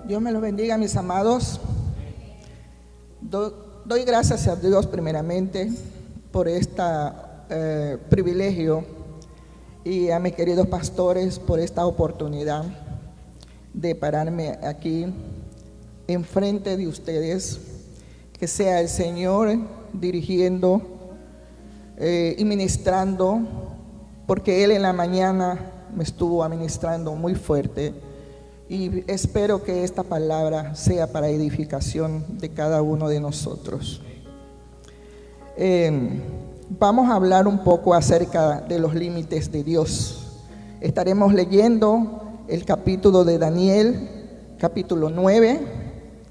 Dios me los bendiga, mis amados. Doy gracias a Dios primeramente por este privilegio y a mis queridos pastores por esta oportunidad de pararme aquí enfrente de ustedes. Que sea el Señor dirigiendo y ministrando, porque Él en la mañana me estuvo administrando muy fuerte. Y espero que esta palabra sea para edificación de cada uno de nosotros. Vamos a hablar un poco acerca de los límites de Dios. Estaremos leyendo el capítulo de Daniel, capítulo 9,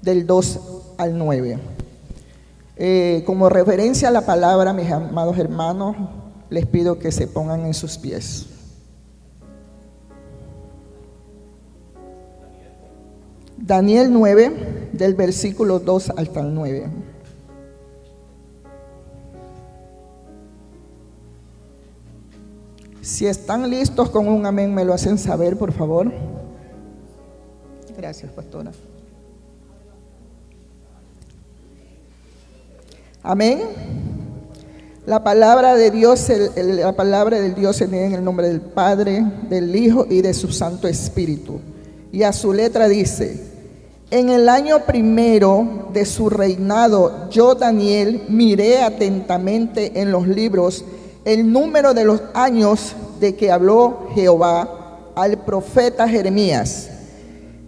del 2 al 9. Como referencia a la palabra, mis amados hermanos, les pido que se pongan en sus pies. Daniel 9, del versículo 2 hasta el 9. Si están listos con un amén, me lo hacen saber, por favor. Gracias, pastora. Amén. La palabra de Dios, la palabra del Dios se lee en el nombre del Padre, del Hijo y de su Santo Espíritu. Y a su letra dice: en el año primero de su reinado, yo, Daniel, miré atentamente en los libros el número de los años de que habló Jehová al profeta Jeremías,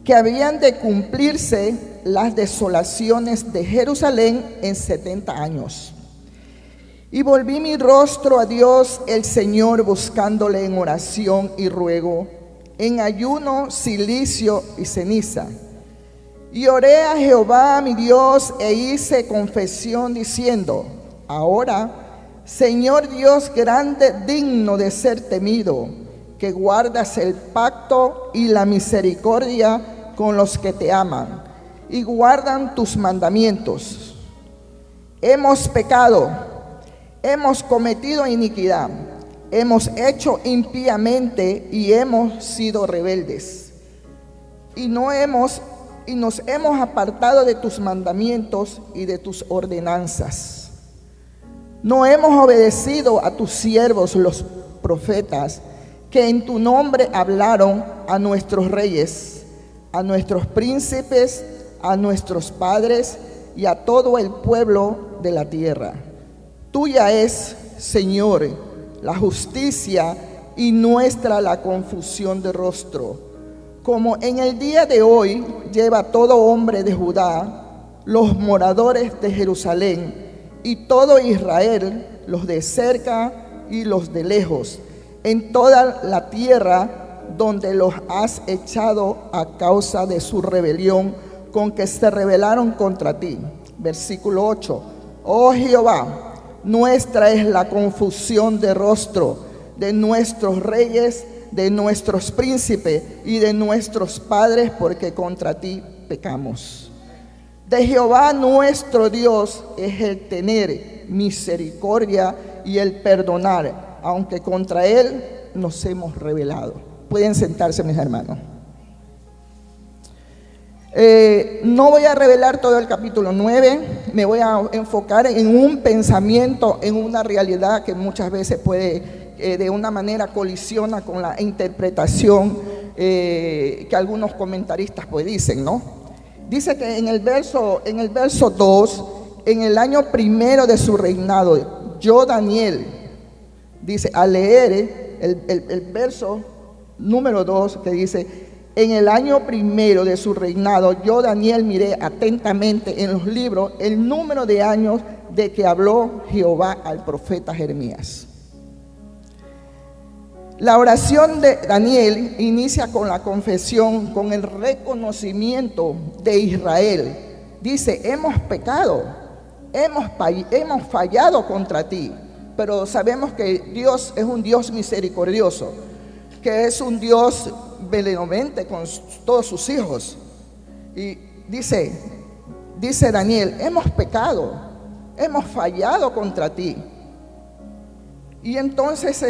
que habían de cumplirse las desolaciones de Jerusalén en 70 años. Y volví mi rostro a Dios el Señor, buscándole en oración y ruego, en ayuno, cilicio y ceniza. Y oré a Jehová mi Dios e hice confesión diciendo: ahora, Señor Dios grande, digno de ser temido, que guardas el pacto y la misericordia con los que te aman y guardan tus mandamientos. Hemos pecado, hemos cometido iniquidad, hemos hecho impíamente y hemos sido rebeldes. Y nos hemos apartado de tus mandamientos y de tus ordenanzas. No hemos obedecido a tus siervos los profetas, que en tu nombre hablaron a nuestros reyes, a nuestros príncipes, a nuestros padres y a todo el pueblo de la tierra. Tuya es, Señor, la justicia y nuestra la confusión de rostro. Como en el día de hoy lleva todo hombre de Judá, los moradores de Jerusalén y todo Israel, los de cerca y los de lejos, en toda la tierra donde los has echado a causa de su rebelión con que se rebelaron contra ti. Versículo 8. Oh Jehová, nuestra es la confusión de rostro de nuestros reyes, de nuestros príncipes y de nuestros padres, porque contra ti pecamos. De Jehová nuestro Dios es el tener misericordia y el perdonar, aunque contra Él nos hemos rebelado. Pueden sentarse, mis hermanos. No voy a revelar todo el capítulo 9, me voy a enfocar en un pensamiento, en una realidad que muchas veces puede, de una manera colisiona con la interpretación que algunos comentaristas pues dicen, ¿no? Dice que en el verso 2, en el año primero de su reinado, yo, Daniel, dice, al leer el verso número 2 que dice: en el año primero de su reinado, yo, Daniel, miré atentamente en los libros el número de años de que habló Jehová al profeta Jeremías. La oración de Daniel inicia con la confesión, con el reconocimiento de Israel. Dice: hemos pecado, hemos fallado contra ti, pero sabemos que Dios es un Dios misericordioso, que es un Dios benevolente con todos sus hijos. Y dice Daniel: hemos pecado, hemos fallado contra ti. Y entonces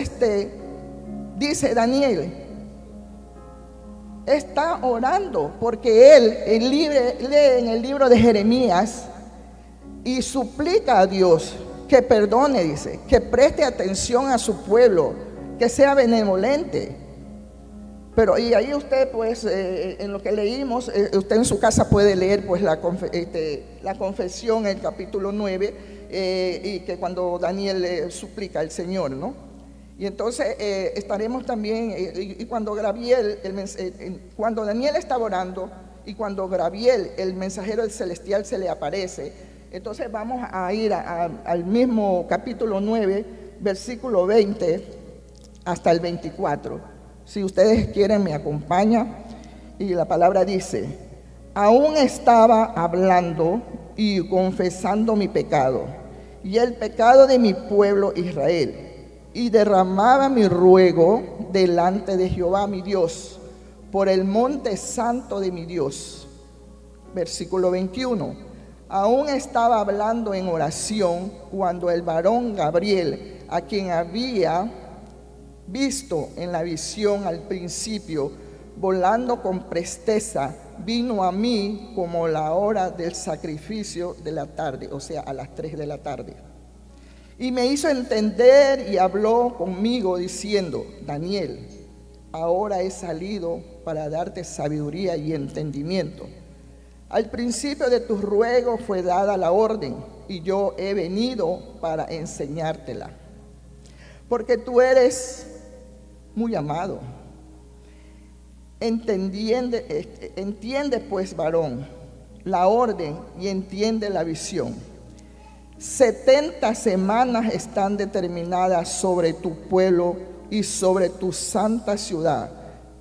dice Daniel: está orando porque él lee en el libro de Jeremías y suplica a Dios que perdone, dice, que preste atención a su pueblo, que sea benevolente. Pero y ahí usted pues en lo que leímos, usted en su casa puede leer pues la confesión, el capítulo 9, y que cuando Daniel le suplica al Señor, ¿no? Y entonces estaremos también, y cuando cuando Daniel estaba orando, y cuando Gabriel, el mensajero celestial, se le aparece, entonces vamos a ir al mismo capítulo 9, versículo 20 hasta el 24. Si ustedes quieren, me acompaña. Y la palabra dice: aún estaba hablando y confesando mi pecado y el pecado de mi pueblo Israel, y derramaba mi ruego delante de Jehová mi Dios, por el monte santo de mi Dios. Versículo 21. Aún estaba hablando en oración cuando el varón Gabriel, a quien había visto en la visión al principio, volando con presteza, vino a mí como la hora del sacrificio de la tarde, o sea, a las 3 de la tarde. Y me hizo entender y habló conmigo diciendo: Daniel, ahora he salido para darte sabiduría y entendimiento. Al principio de tus ruegos fue dada la orden, y yo he venido para enseñártela. Porque tú eres muy amado. Entiende pues, varón, la orden y entiende la visión. 70 semanas están determinadas sobre tu pueblo y sobre tu santa ciudad,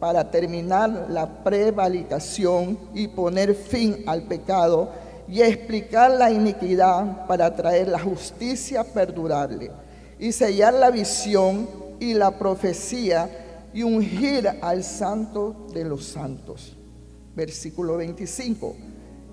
para terminar la prevaricación y poner fin al pecado y explicar la iniquidad, para traer la justicia perdurable y sellar la visión y la profecía y ungir al santo de los santos. Versículo 25.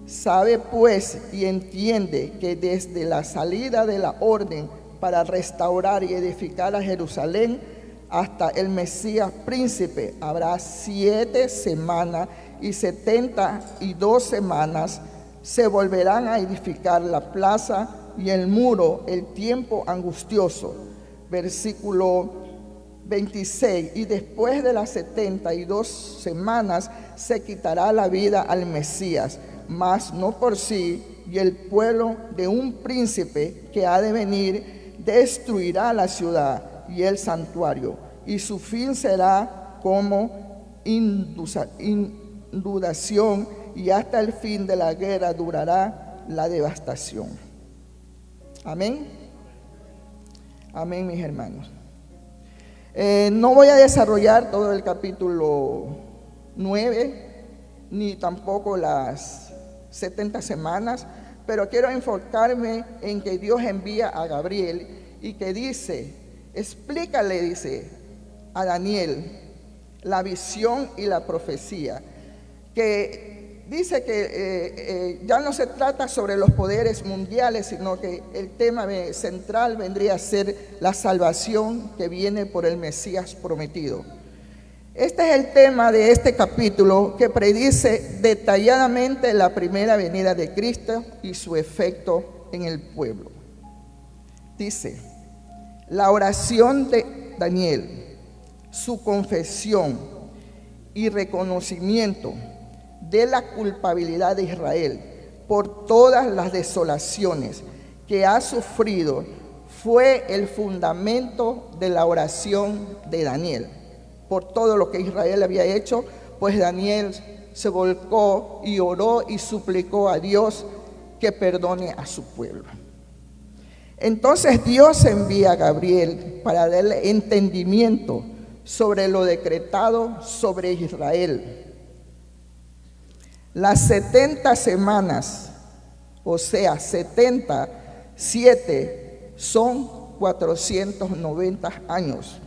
Sabe pues y entiende que desde la salida de la orden para restaurar y edificar a Jerusalén hasta el Mesías príncipe habrá 7 semanas, y 72 semanas se volverán a edificar la plaza y el muro, el tiempo angustioso. Versículo 26. Y después de las 72 semanas se quitará la vida al Mesías, mas no por sí, y el pueblo de un príncipe que ha de venir destruirá la ciudad y el santuario, y su fin será como inundación, y hasta el fin de la guerra durará la devastación. Amén. Amén, mis hermanos. No voy a desarrollar todo el capítulo 9, ni tampoco las 70 semanas, pero quiero enfocarme en que Dios envía a Gabriel y que dice, explícale, dice, a Daniel la visión y la profecía, que dice que ya no se trata sobre los poderes mundiales, sino que el tema central vendría a ser la salvación que viene por el Mesías prometido. Este es el tema de este capítulo, que predice detalladamente la primera venida de Cristo y su efecto en el pueblo. Dice: la oración de Daniel, su confesión y reconocimiento de la culpabilidad de Israel por todas las desolaciones que ha sufrido, fue el fundamento de la oración de Daniel. Por todo lo que Israel había hecho, pues Daniel se volcó y oró y suplicó a Dios que perdone a su pueblo. Entonces Dios envía a Gabriel para darle entendimiento sobre lo decretado sobre Israel. Las 70 semanas, o sea, 77 son 490 años.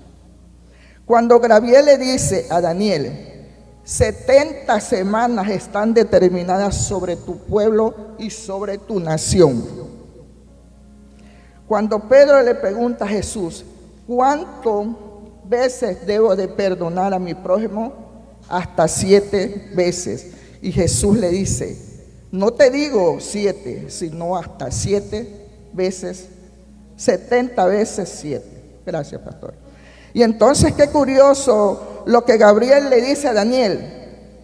Cuando Gabriel le dice a Daniel, 70 semanas están determinadas sobre tu pueblo y sobre tu nación. Cuando Pedro le pregunta a Jesús, ¿cuántas veces debo de perdonar a mi prójimo? hasta 7 veces. Y Jesús le dice, no te digo 7, sino hasta 7 veces, 70 veces 7. Gracias, pastor. Y entonces qué curioso lo que Gabriel le dice a Daniel,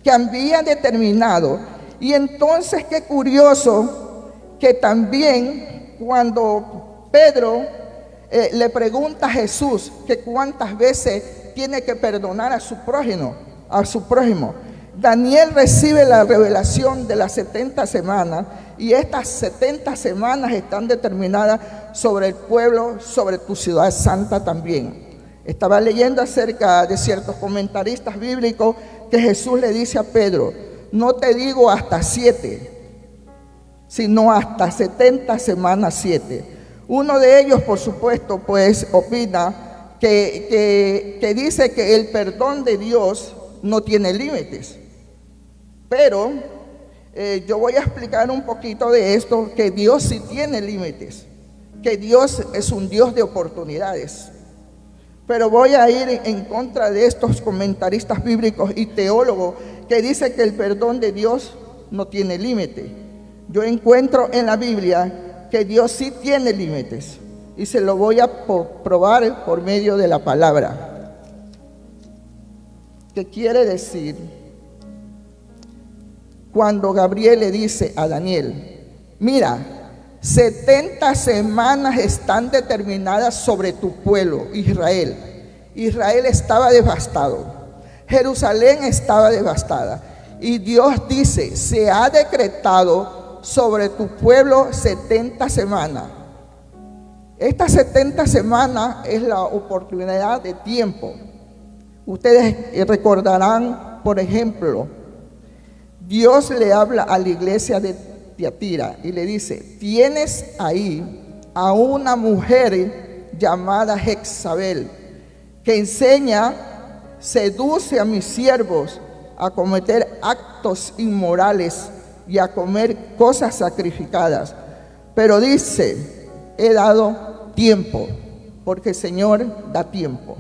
que había determinado. Y entonces qué curioso que también cuando Pedro le pregunta a Jesús que cuántas veces tiene que perdonar a su prójimo, Daniel recibe la revelación de las 70 semanas, y estas 70 semanas están determinadas sobre el pueblo, sobre tu ciudad santa también. Estaba leyendo acerca de ciertos comentaristas bíblicos que Jesús le dice a Pedro, no te digo hasta 7, sino hasta 70 semanas 7. Uno de ellos, por supuesto, pues opina que dice que el perdón de Dios no tiene límites. Pero yo voy a explicar un poquito de esto, que Dios sí tiene límites, que Dios es un Dios de oportunidades. Pero voy a ir en contra de estos comentaristas bíblicos y teólogos que dicen que el perdón de Dios no tiene límite. Yo encuentro en la Biblia que Dios sí tiene límites, y se lo voy a probar por medio de la palabra. ¿Qué quiere decir? Cuando Gabriel le dice a Daniel, mira, 70 semanas están determinadas sobre tu pueblo, Israel. Israel estaba devastado, Jerusalén estaba devastada, y Dios dice, se ha decretado sobre tu pueblo 70 semanas. Estas 70 semanas es la oportunidad de tiempo. Ustedes recordarán, por ejemplo, Dios le habla a la iglesia de Tiatira y le dice, tienes ahí a una mujer llamada Jezabel, que enseña, seduce a mis siervos a cometer actos inmorales y a comer cosas sacrificadas. Pero dice, he dado tiempo, porque el Señor da tiempo.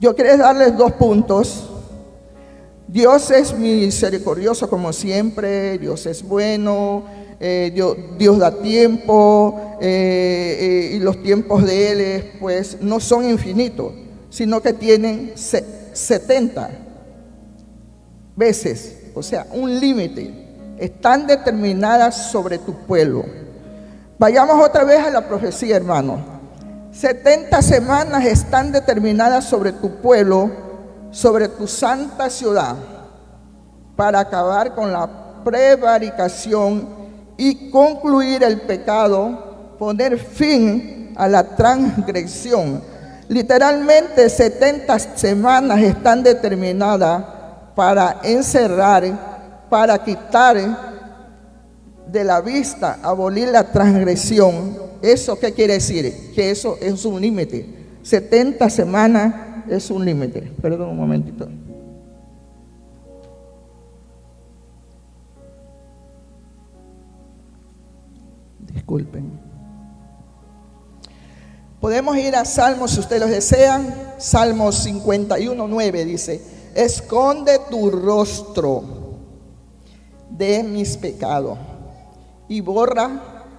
Yo quiero darles 2 puntos. Dios es misericordioso como siempre, Dios es bueno, Dios da tiempo, y los tiempos de Él pues no son infinitos, sino que tienen 70 veces, o sea, un límite. Están determinadas sobre tu pueblo. Vayamos otra vez a la profecía, hermano. 70 semanas están determinadas sobre tu pueblo, sobre tu santa ciudad, para acabar con la prevaricación y concluir el pecado, poner fin a la transgresión. Literalmente 70 semanas están determinadas para encerrar, para quitar de la vista, abolir la transgresión. ¿Eso qué quiere decir? Que eso es un límite. 70 semanas es un límite. Perdón un momentito. Disculpen. Podemos ir a Salmos si ustedes lo desean. Salmos 51:9 dice: esconde tu rostro de mis pecados y borra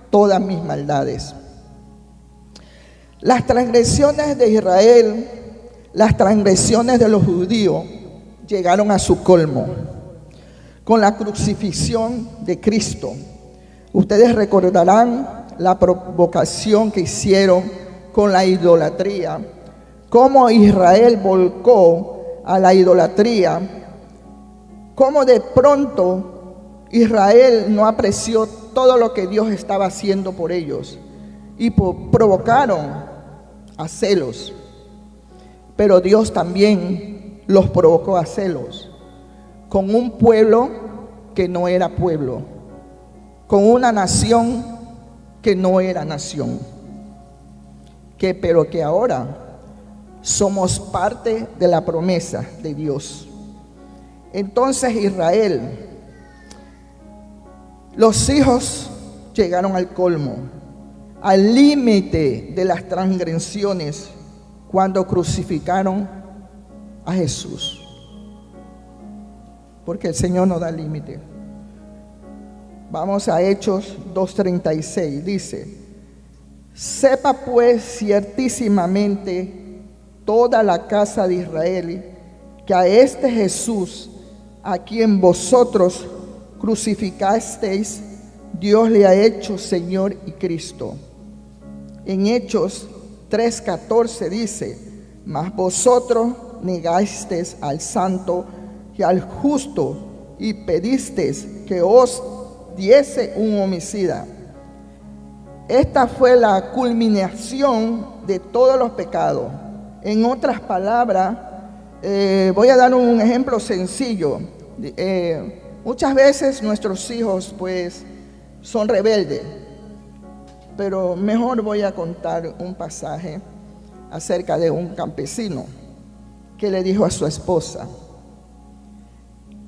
todas mis maldades. Las transgresiones de Israel, las transgresiones de los judíos llegaron a su colmo con la crucifixión de Cristo. Ustedes recordarán la provocación que hicieron con la idolatría, cómo Israel volcó a la idolatría, cómo de pronto Israel no apreció todo lo que Dios estaba haciendo por ellos y provocaron a celos. Pero Dios también los provocó a celos con un pueblo que no era pueblo, con una nación que no era nación, pero que ahora somos parte de la promesa de Dios. Entonces Israel, los hijos llegaron al colmo, al límite de las transgresiones cuando crucificaron a Jesús. porque el Señor no da límite. Vamos a Hechos 2:36, dice: sepa pues ciertísimamente toda la casa de Israel que a este Jesús, a quien vosotros crucificasteis, Dios le ha hecho Señor y Cristo. En Hechos 3:14 dice: mas vosotros negasteis al santo y al justo y pedisteis que os diese un homicida. Esta fue la culminación de todos los pecados. En otras palabras, voy a dar un ejemplo sencillo. Muchas veces nuestros hijos pues son rebeldes, pero mejor voy a contar un pasaje acerca de un campesino que le dijo a su esposa: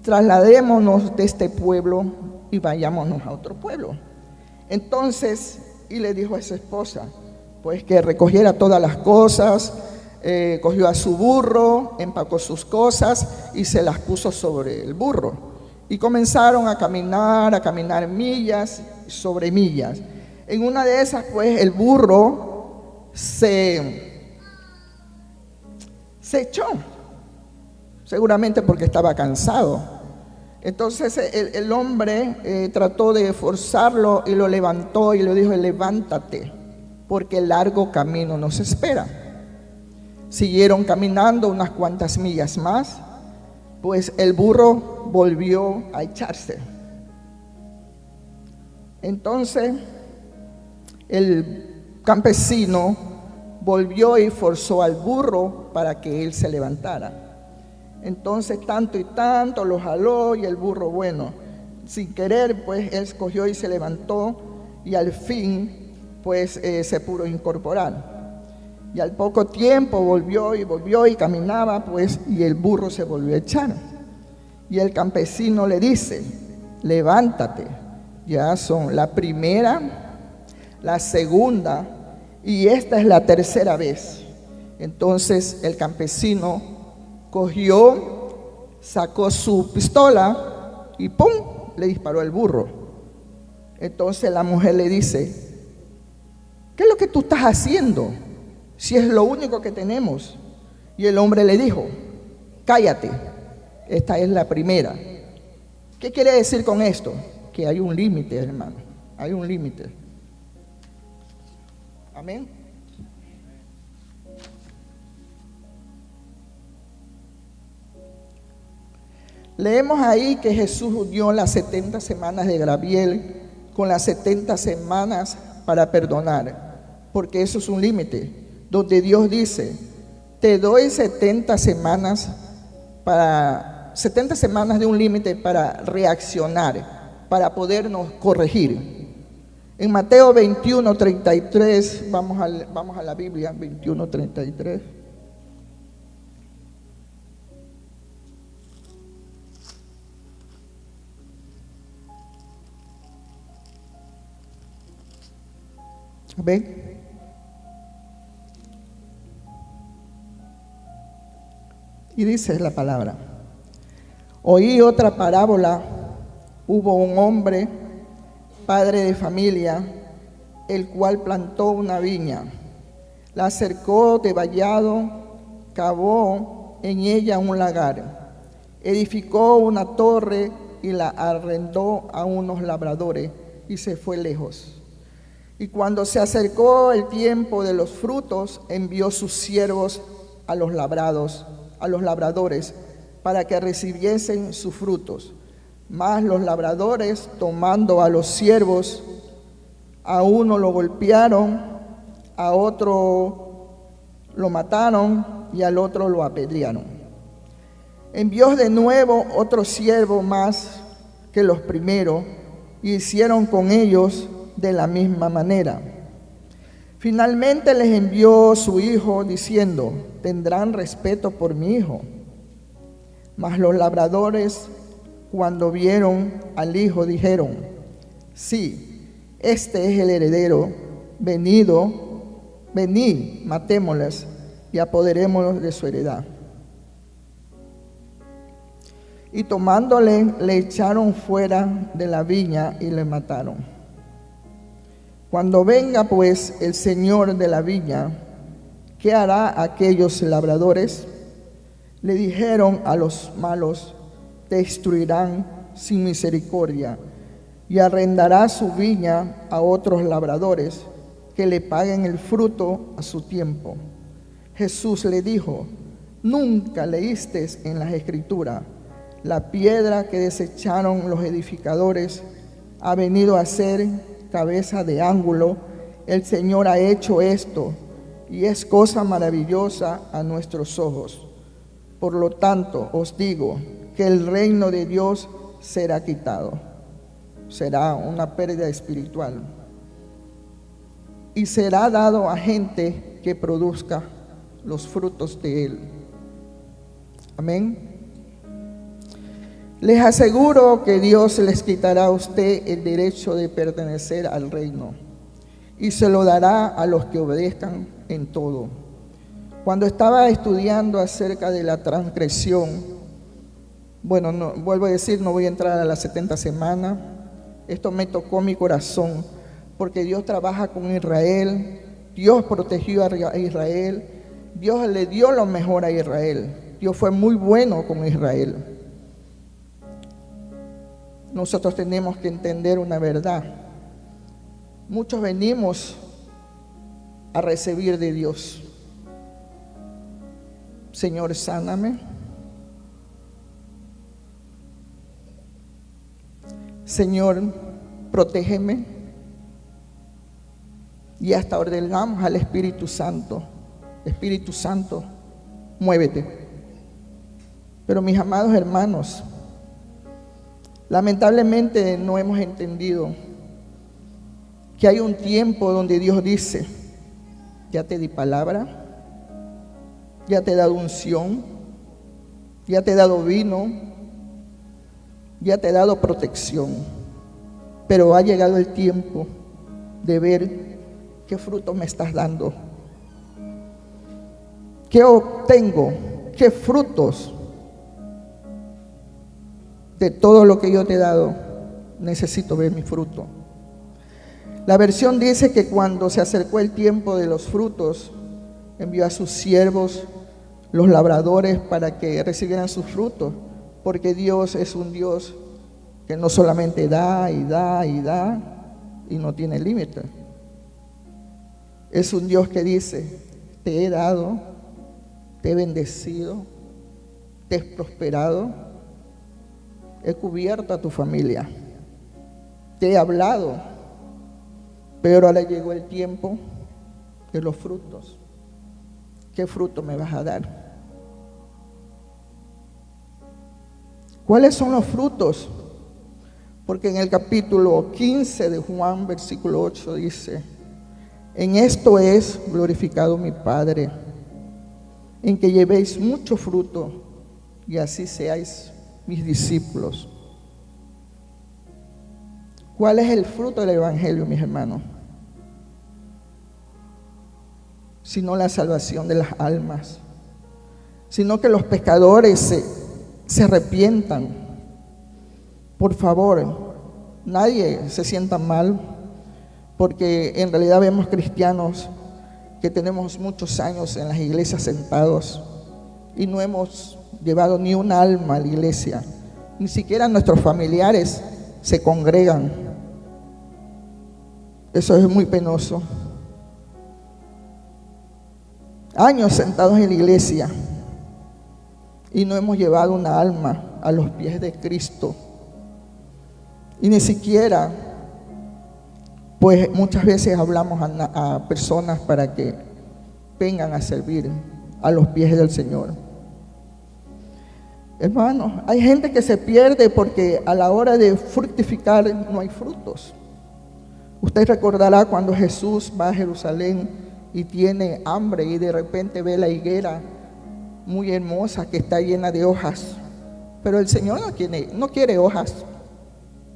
trasladémonos de este pueblo y vayámonos a otro pueblo. Entonces, y le dijo a su esposa pues que recogiera todas las cosas, cogió a su burro, empacó sus cosas y se las puso sobre el burro. Y comenzaron a caminar millas sobre millas. En una de esas pues el burro se echó, seguramente porque estaba cansado. Entonces el hombre trató de forzarlo y lo levantó y le dijo: levántate, porque el largo camino nos espera. Siguieron caminando unas cuantas millas más, pues el burro volvió a echarse. Entonces el campesino volvió y forzó al burro para que él se levantara. Entonces tanto y tanto lo jaló y el burro, bueno, sin querer pues él cogió y se levantó y al fin pues se pudo incorporar. Y al poco tiempo volvió y caminaba pues y el burro se volvió a echar. Y el campesino le dice: levántate, ya son la primera, la segunda y esta es la tercera vez. Entonces el campesino cogió, sacó su pistola y ¡pum!, le disparó al burro. Entonces la mujer le dice: ¿qué es lo que tú estás haciendo? Si es lo único que tenemos. Y el hombre le dijo: cállate, esta es la primera. ¿Qué quiere decir con esto? Que hay un límite, hermano, hay un límite. Amén. Leemos ahí que Jesús unió las 70 semanas de Gabriel con las 70 semanas para perdonar, porque eso es un límite, donde Dios dice: te doy 70 semanas de un límite para reaccionar, para podernos corregir. En Mateo 21:33, vamos a la Biblia, 21:33. ¿Ven? Y dice la palabra: oí otra parábola. Hubo un hombre, padre de familia, el cual plantó una viña, la cercó de vallado, cavó en ella un lagar, edificó una torre y la arrendó a unos labradores y se fue lejos. Y cuando se acercó el tiempo de los frutos, envió sus siervos a los labradores, para que recibiesen sus frutos. Mas los labradores, tomando a los siervos, a uno lo golpearon, a otro lo mataron y al otro lo apedrearon. Envió de nuevo otro siervo más que los primeros, y hicieron con ellos de la misma manera. Finalmente les envió su hijo, diciendo: tendrán respeto por mi hijo. Mas los labradores, cuando vieron al hijo, dijeron: sí, este es el heredero, venid, matémosles y apoderémonos de su heredad. y tomándole le echaron fuera de la viña y le mataron. Cuando venga pues el señor de la viña, ¿qué hará aquellos labradores? Le dijeron a los malos: te destruirán sin misericordia, y arrendará su viña a otros labradores que le paguen el fruto a su tiempo. Jesús le dijo: ¿nunca leísteis en las Escrituras: la piedra que desecharon los edificadores ha venido a ser cabeza de ángulo? El Señor ha hecho esto, y es cosa maravillosa a nuestros ojos. Por lo tanto, os digo que el reino de Dios será quitado. Será una pérdida espiritual. Y será dado a gente que produzca los frutos de él. Amén. Les aseguro que Dios les quitará a usted el derecho de pertenecer al reino y se lo dará a los que obedezcan en todo. Cuando estaba estudiando acerca de la transgresión, vuelvo a decir, no voy a entrar a las 70 semanas. Esto me tocó mi corazón, porque Dios trabaja con Israel, Dios protegió a Israel, Dios le dio lo mejor a Israel, Dios fue muy bueno con Israel. Nosotros tenemos que entender una verdad. Muchos venimos a recibir de Dios: Señor, sáname. Señor, protégeme. Y hasta ordenamos al Espíritu Santo: Espíritu Santo, muévete. Pero mis amados hermanos, lamentablemente no hemos entendido que hay un tiempo donde Dios dice: ya te di palabra, ya te he dado unción, ya te he dado vino, ya te he dado protección, pero ha llegado el tiempo de ver qué fruto me estás dando, qué obtengo, qué frutos de todo lo que yo te he dado. Necesito ver mi fruto. La versión dice que cuando se acercó el tiempo de los frutos, envió a sus siervos, los labradores, para que recibieran sus frutos, porque Dios es un Dios que no solamente da y da y da y no tiene límite. Es un Dios que dice: te he dado, te he bendecido, te he prosperado, he cubierto a tu familia, te he hablado, pero ahora llegó el tiempo de los frutos. ¿Qué fruto me vas a dar? ¿Cuáles son los frutos? Porque en el capítulo 15 de Juan, versículo 8 dice: en esto es glorificado mi Padre, en que llevéis mucho fruto y así seáis mis discípulos. ¿Cuál es el fruto del Evangelio, mis hermanos? Sino la salvación de las almas, sino que los pecadores se arrepientan. Por favor, nadie se sienta mal, porque en realidad vemos cristianos que tenemos muchos años en las iglesias sentados y no hemos llevado ni un alma a la iglesia, ni siquiera nuestros familiares se congregan. Eso es muy penoso. Años sentados en la iglesia y no hemos llevado una alma a los pies de Cristo. Y ni siquiera, pues muchas veces hablamos a personas para que vengan a servir a los pies del Señor. Hermanos, hay gente que se pierde porque a la hora de fructificar no hay frutos. Usted recordará cuando Jesús va a Jerusalén y tiene hambre y de repente ve la higuera muy hermosa que está llena de hojas, pero el Señor no quiere hojas.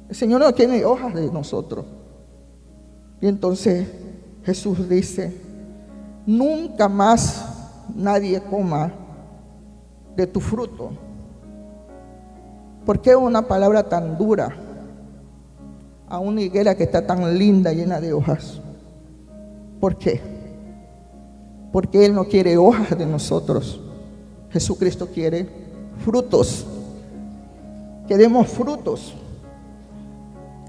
El Señor no quiere hojas de nosotros. Y entonces Jesús dice: nunca más nadie coma de tu fruto. ¿Por qué una palabra tan dura a una higuera que está tan linda, llena de hojas? ¿Por qué? Porque Él no quiere hojas de nosotros. Jesucristo quiere frutos. Que demos frutos.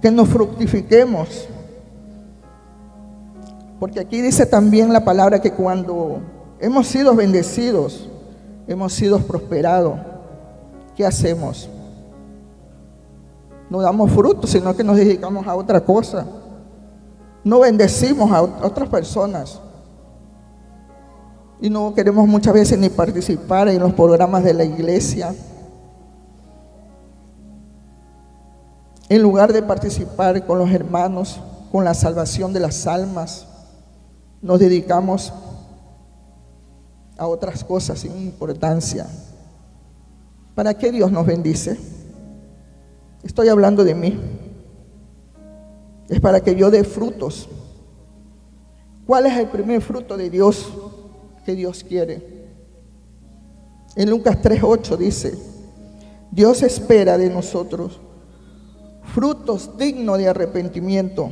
Que nos fructifiquemos. Porque aquí dice también la palabra que cuando hemos sido bendecidos, hemos sido prosperados, ¿qué hacemos? No damos frutos, sino que nos dedicamos a otra cosa. No bendecimos a otras personas. Y no queremos muchas veces ni participar en los programas de la iglesia. En lugar de participar con los hermanos, con la salvación de las almas, nos dedicamos a otras cosas sin importancia. ¿Para qué Dios nos bendice? Estoy hablando de mí. Es para que yo dé frutos. ¿Cuál es el primer fruto de Dios que Dios quiere? En Lucas 3:8 dice: Dios espera de nosotros frutos dignos de arrepentimiento.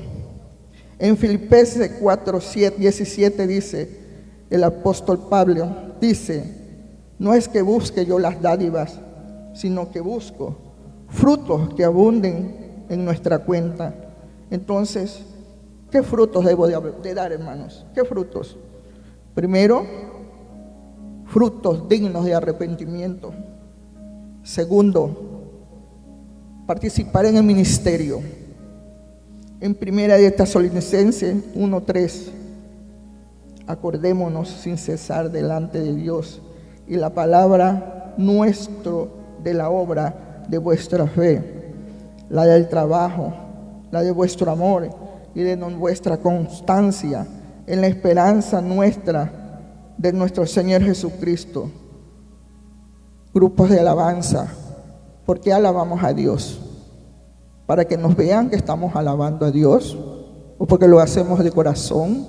En Filipenses 4:17 dice el apóstol Pablo, dice: no es que busque yo las dádivas, sino que busco frutos que abunden en nuestra cuenta. Entonces, ¿qué frutos debo de dar, hermanos? ¿Qué frutos? Primero, frutos dignos de arrepentimiento. Segundo, participar en el ministerio. En Primera de Tesalonicenses 1:3, acordémonos sin cesar delante de Dios y la palabra nuestro de la obra de vuestra fe, la del trabajo, la de vuestro amor y de vuestra constancia en la esperanza nuestra de nuestro Señor Jesucristo. Grupos de alabanza. ¿Por qué alabamos a Dios? ¿Para que nos vean que estamos alabando a Dios? ¿O porque lo hacemos de corazón?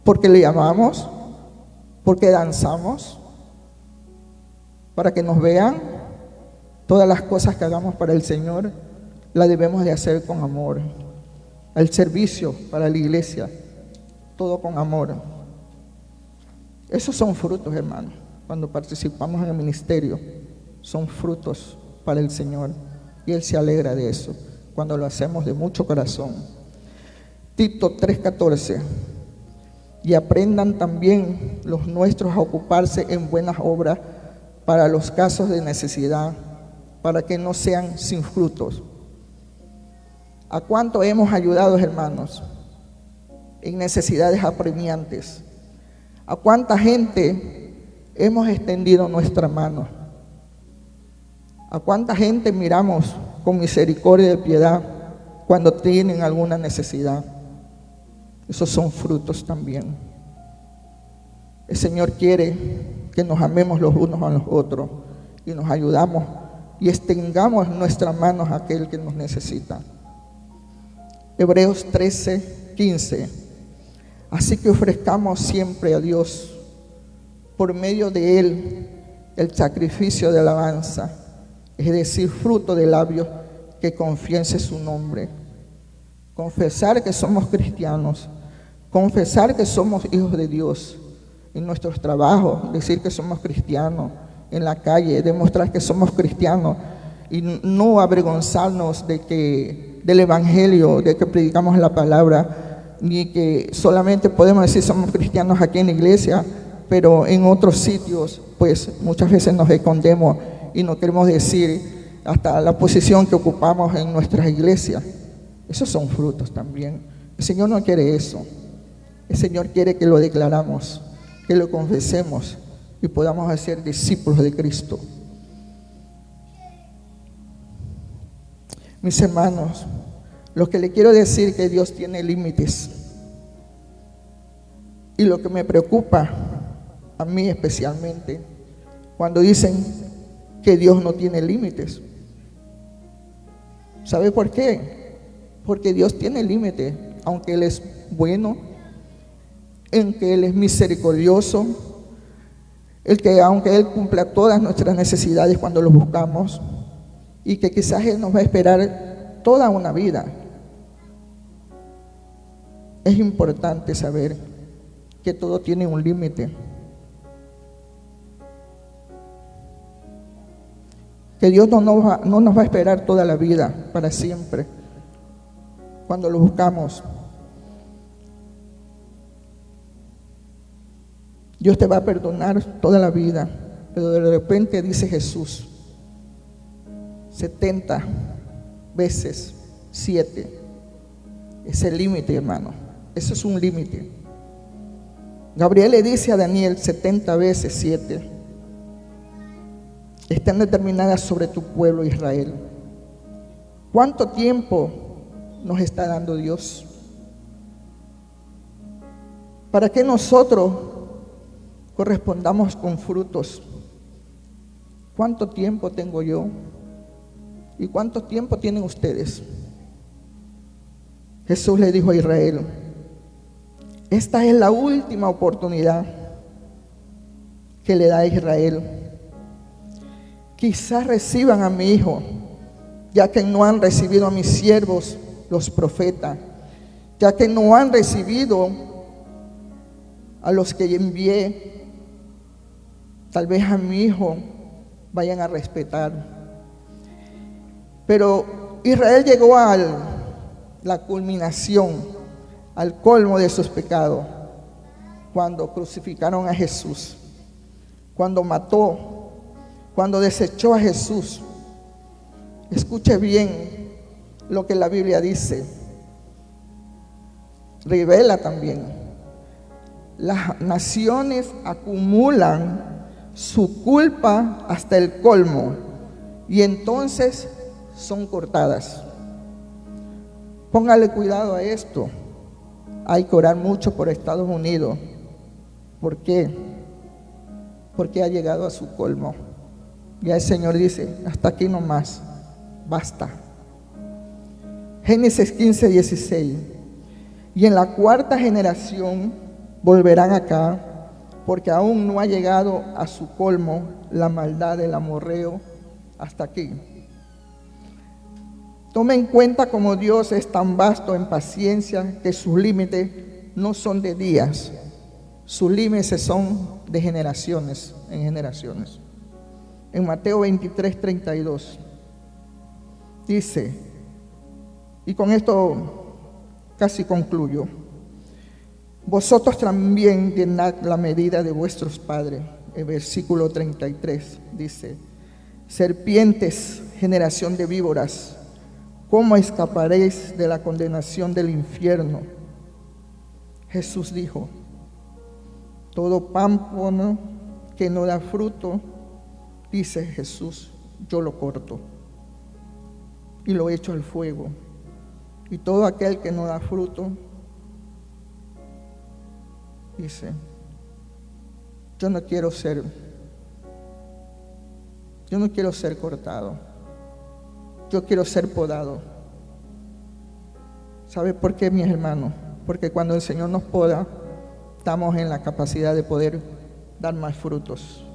¿Porque le amamos? ¿Porque danzamos? Para que nos vean. Todas las cosas que hagamos para el Señor las debemos de hacer con amor. El servicio para la iglesia, todo con amor. Esos son frutos, hermanos. Cuando participamos en el ministerio, son frutos para el Señor. Y Él se alegra de eso, cuando lo hacemos de mucho corazón. Tito 3:14. Y aprendan también los nuestros a ocuparse en buenas obras para los casos de necesidad, para que no sean sin frutos. ¿A cuánto hemos ayudado, hermanos, en necesidades apremiantes? ¿A cuánta gente hemos extendido nuestra mano? ¿A cuánta gente miramos con misericordia y piedad cuando tienen alguna necesidad? Esos son frutos también. El Señor quiere que nos amemos los unos a los otros y nos ayudamos y extendamos nuestras manos a aquel que nos necesita. Hebreos 13:15. Así que ofrezcamos siempre a Dios, por medio de Él, el sacrificio de alabanza, es decir, fruto de labios que confiese su nombre. Confesar que somos cristianos, confesar que somos hijos de Dios, en nuestros trabajos, decir que somos cristianos, en la calle, demostrar que somos cristianos y no avergonzarnos del evangelio, de que predicamos la palabra, ni que solamente podemos decir somos cristianos aquí en la iglesia, pero en otros sitios, pues muchas veces nos escondemos y no queremos decir hasta la posición que ocupamos en nuestras iglesias. Esos son frutos también. El Señor no quiere eso. El Señor quiere que lo declaramos, que lo confesemos y podamos ser discípulos de Cristo. Mis hermanos, lo que le quiero decir es que Dios tiene límites. Y lo que me preocupa, a mí especialmente, cuando dicen que Dios no tiene límites. ¿Sabe por qué? Porque Dios tiene límites, aunque Él es bueno, en que Él es misericordioso, aunque Él cumpla todas nuestras necesidades cuando lo buscamos, y que quizás Él nos va a esperar toda una vida. Es importante saber que todo tiene un límite, que Dios no nos va a esperar toda la vida, para siempre, cuando lo buscamos. Dios te va a perdonar toda la vida, pero de repente dice Jesús, 70 veces 7. Es el límite, hermano. Eso es un límite. Gabriel le dice a Daniel 70 veces 7. Están determinadas sobre tu pueblo Israel. ¿Cuánto tiempo nos está dando Dios? Para que nosotros correspondamos con frutos. ¿Cuánto tiempo tengo yo? ¿Y cuánto tiempo tienen ustedes? Jesús le dijo a Israel, esta es la última oportunidad que le da a Israel. Quizás reciban a mi hijo, ya que no han recibido a mis siervos, los profetas, ya que no han recibido a los que envié. Tal vez a mi hijo vayan a respetar. Pero Israel llegó a la culminación, al colmo de sus pecados, cuando crucificaron a Jesús, cuando mató, cuando desechó a Jesús. Escuche bien lo que la Biblia dice. Revela también. Las naciones acumulan su culpa hasta el colmo y entonces son cortadas. Póngale cuidado a esto. Hay que orar mucho por Estados Unidos. ¿Por qué? Porque ha llegado a su colmo. Ya el Señor dice, hasta aquí nomás, basta. Génesis 15, 16. Y en la cuarta generación volverán acá, porque aún no ha llegado a su colmo la maldad del amorreo hasta aquí. Tome en cuenta como Dios es tan vasto en paciencia que sus límites no son de días, sus límites son de generaciones en generaciones. En Mateo 23, 32 dice, y con esto casi concluyo, vosotros también llenad la medida de vuestros padres. El versículo 33 dice, serpientes, generación de víboras, ¿cómo escaparéis de la condenación del infierno? Jesús dijo, todo pámpano que no da fruto, dice Jesús, yo lo corto y lo echo al fuego. Y todo aquel que no da fruto, dice, yo no quiero ser cortado, yo quiero ser podado. ¿Sabe por qué, mis hermanos? Porque cuando el Señor nos poda, estamos en la capacidad de poder dar más frutos,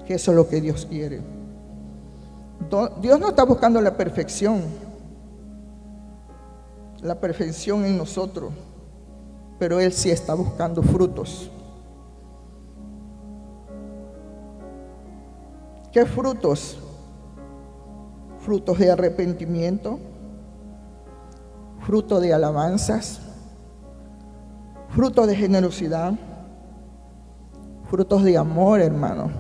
que eso es lo que Dios quiere. Dios no está buscando la perfección en nosotros, pero Él sí está buscando frutos. ¿Qué frutos? Frutos de arrepentimiento, frutos de alabanzas, frutos de generosidad, frutos de amor, hermano.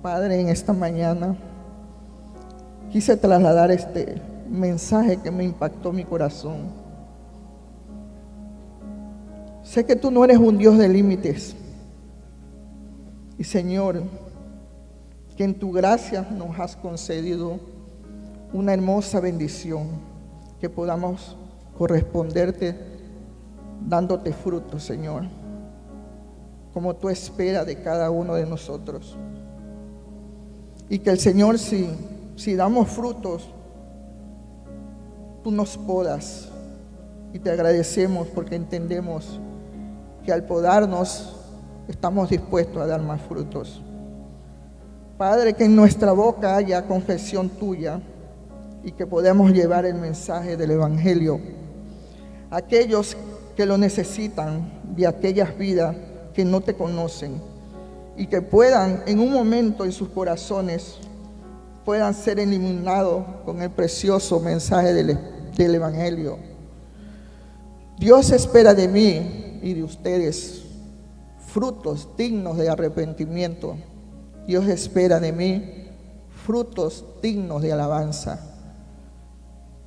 Padre, en esta mañana quise trasladar este mensaje que me impactó mi corazón. Sé que tú no eres un Dios de límites. Y Señor, que en tu gracia nos has concedido una hermosa bendición, que podamos corresponderte dándote frutos, Señor, como tú esperas de cada uno de nosotros. Y que el Señor, si damos frutos, tú nos podas. Y te agradecemos porque entendemos que al podarnos estamos dispuestos a dar más frutos. Padre, que en nuestra boca haya confesión tuya y que podamos llevar el mensaje del Evangelio a aquellos que lo necesitan, de aquellas vidas que no te conocen, y que puedan en un momento en sus corazones puedan ser iluminados con el precioso mensaje del Evangelio. Dios espera de mí y de ustedes frutos dignos de arrepentimiento. Dios espera de mí frutos dignos de alabanza.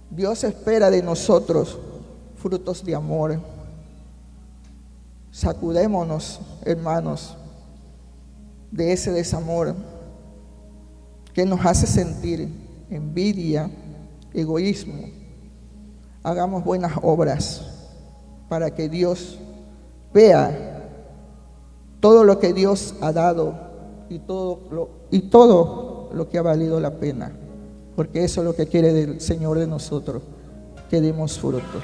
Dios espera de nosotros frutos de amor. Sacudémonos, hermanos, de ese desamor que nos hace sentir envidia, egoísmo. Hagamos buenas obras para que Dios vea todo lo que Dios ha dado y todo lo que ha valido la pena, porque eso es lo que quiere el Señor de nosotros, que demos frutos.